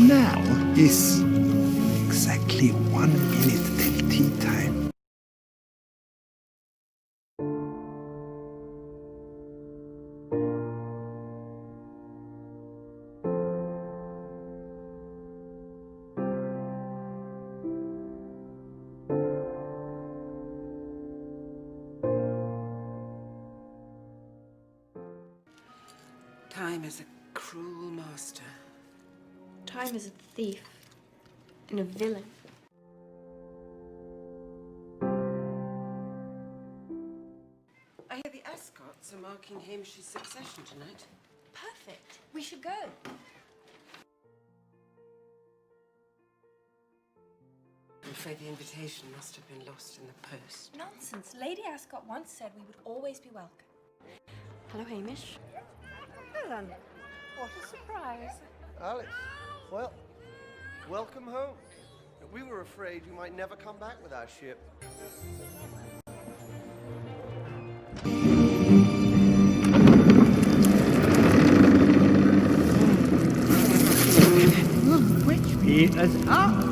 Now is exactly 1 minute till tea time. Time is a cruel master. Time is a thief and a villain. I hear the Ascots are marking Hamish's succession tonight. Perfect. We should go. I'm afraid the invitation must have been lost in the post. Nonsense. Lady Ascot once said we would always be welcome. Hello, Hamish. Helen, what a surprise. Alice, well, welcome home. We were afraid you might never come back with our ship. Which Peters up?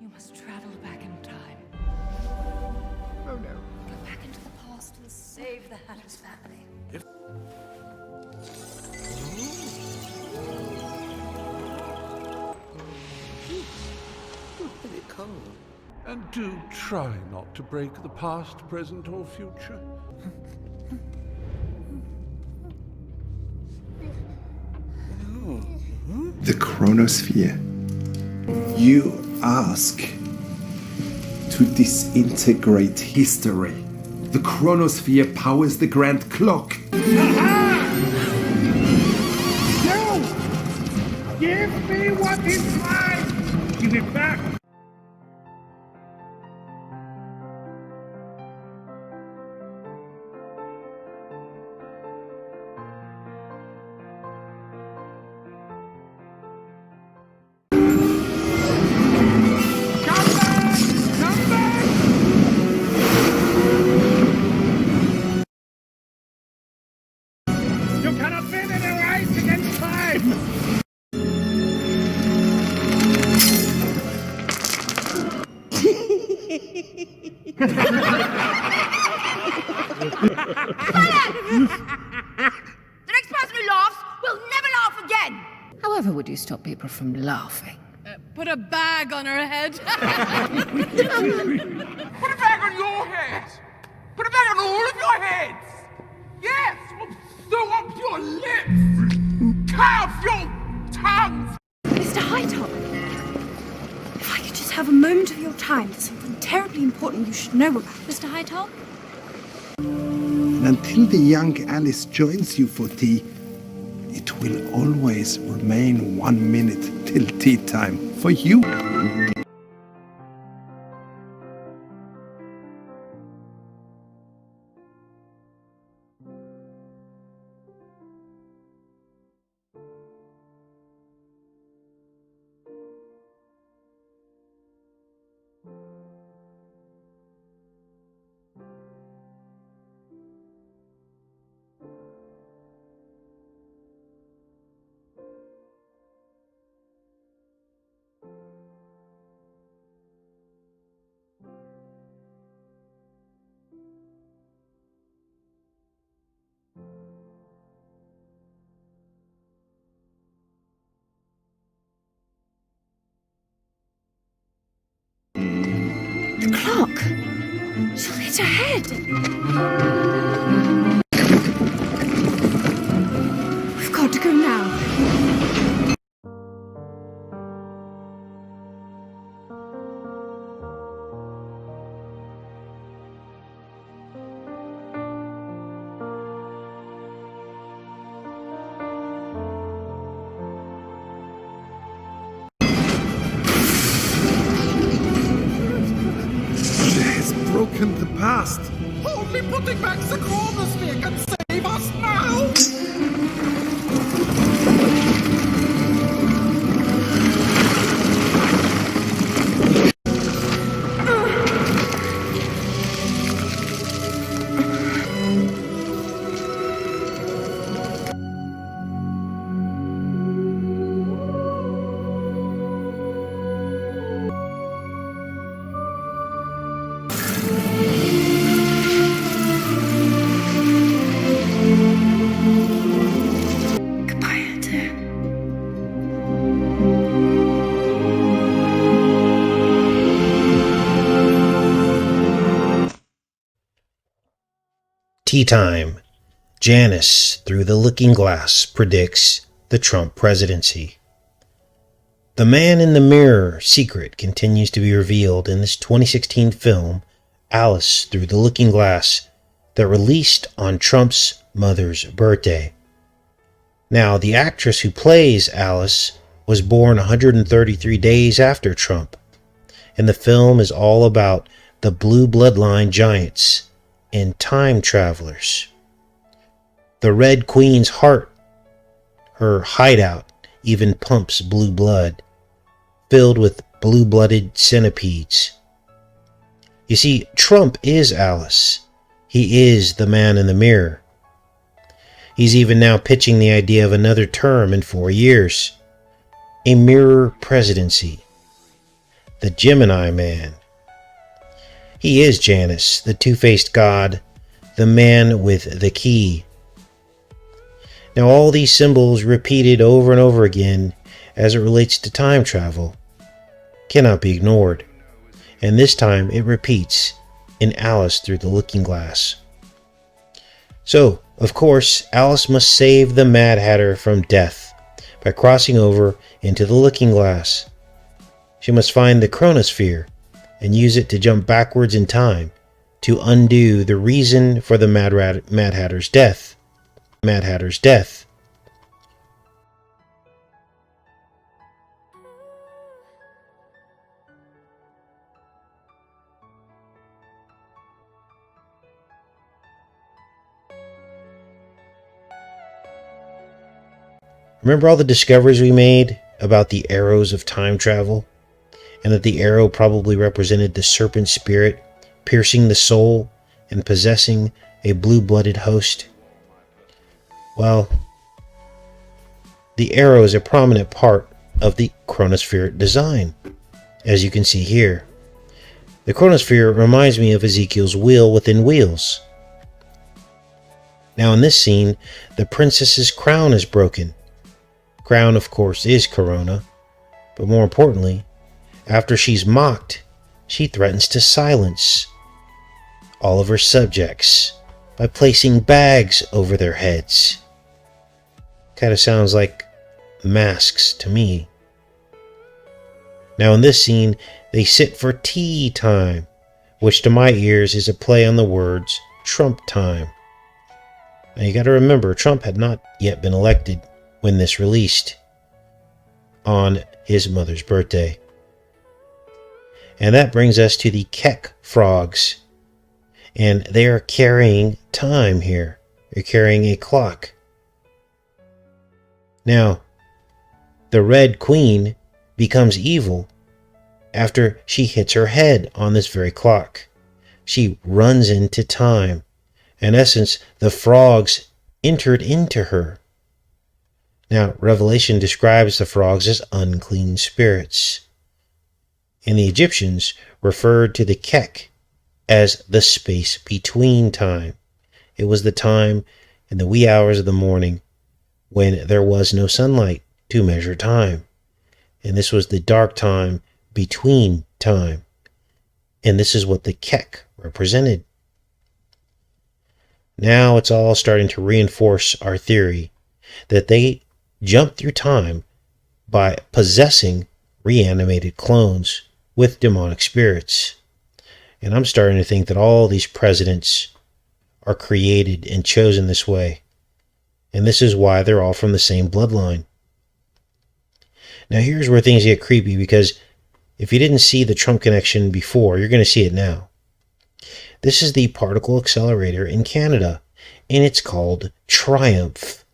You must travel back in time. Oh no. Go back into the past and save the Hatter's family. Very calm. And do try not to break the past, present, or future. The chronosphere. You ask to disintegrate history. The chronosphere powers the grand clock. No! Give me what is mine! Give it back! You cannot win in a race against time! The next person who laughs will never laugh again! However would you stop people from laughing? Put a bag on her head. Put a bag on your head! Put a bag on all of your heads! Yes! Sew up your lips! Cut off your tongues! Mr. Hightop, if I could just have a moment of your time, there's something terribly important you should know about. Mr. Hightop? And until the young Alice joins you for tea, it will always remain 1 minute till tea time for you. She'll hit her head. We've got to go now. She has broken the past. Only putting back the chronosphere can save us now! Goodbye, Etta. Tea time. Janice, through the looking glass, predicts the Trump presidency. The man in the mirror secret continues to be revealed in this 2016 film, Alice Through the Looking Glass, that released on Trump's mother's birthday. Now, the actress who plays Alice was born 133 days after Trump, and the film is all about the blue bloodline giants and time travelers. The Red Queen's heart, her hideout, even pumps blue blood, filled with blue-blooded centipedes. You see, Trump is Alice. He is the man in the mirror. He's even now pitching the idea of another term in 4 years. A mirror presidency. The Gemini Man. He is Janus, the two-faced god, the man with the key. Now, all these symbols repeated over and over again as it relates to time travel cannot be ignored. And this time it repeats in Alice Through the Looking Glass. So, of course, Alice must save the Mad Hatter from death by crossing over into the Looking Glass. She must find the chronosphere and use it to jump backwards in time to undo the reason for the Mad Hatter's death. Mad Hatter's death. Remember all the discoveries we made about the arrows of time travel? And that the arrow probably represented the serpent spirit piercing the soul and possessing a blue-blooded host? Well, the arrow is a prominent part of the chronosphere design, as you can see here. The chronosphere reminds me of Ezekiel's wheel within wheels. Now in this scene, the princess's crown is broken. Crown, of course, is Corona, but more importantly, after she's mocked, she threatens to silence all of her subjects by placing bags over their heads. Kind of sounds like masks to me. Now in this scene, they sit for tea time, which to my ears is a play on the words Trump time. Now you got to remember, Trump had not yet been elected when this released on his mother's birthday. And that brings us to the Keck frogs. And they are carrying time here. They're carrying a clock. Now, the Red Queen becomes evil after she hits her head on this very clock. She runs into time. In essence, the frogs entered into her. Now, Revelation describes the frogs as unclean spirits. And the Egyptians referred to the Keck as the space between time. It was the time in the wee hours of the morning when there was no sunlight to measure time. And this was the dark time between time. And this is what the Keck represented. Now it's all starting to reinforce our theory that they jumped through time by possessing reanimated clones with demonic spirits. And I'm starting to think that all these presidents are created and chosen this way. And this is why they're all from the same bloodline. Now here's where things get creepy, because if you didn't see the Trump connection before, you're going to see it now. This is the particle accelerator in Canada, and it's called Triumph.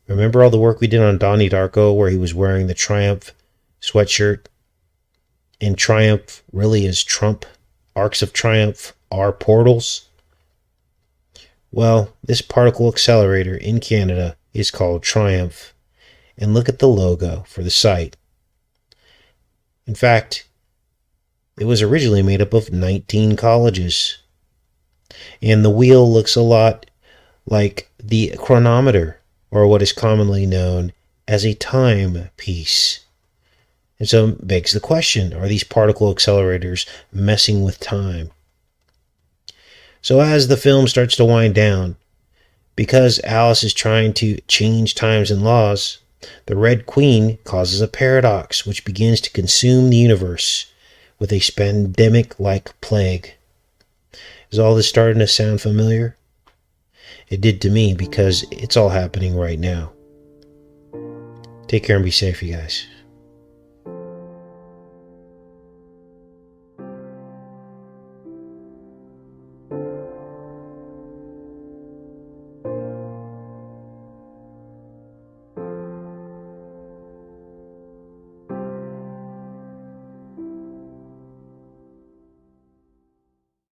Remember all the work we did on Donnie Darko where he was wearing the Triumph sweatshirt? And Triumph really is Trump. Arcs of Triumph are portals. Well, this particle accelerator in Canada is called Triumph. And look at the logo for the site. In fact, it was originally made up of 19 colleges. And the wheel looks a lot like the chronometer, or what is commonly known as a timepiece. And so it begs the question, are these particle accelerators messing with time? So as the film starts to wind down, because Alice is trying to change times and laws, the Red Queen causes a paradox which begins to consume the universe with a pandemic-like plague. Is all this starting to sound familiar? It did to me, because it's all happening right now. Take care and be safe, you guys.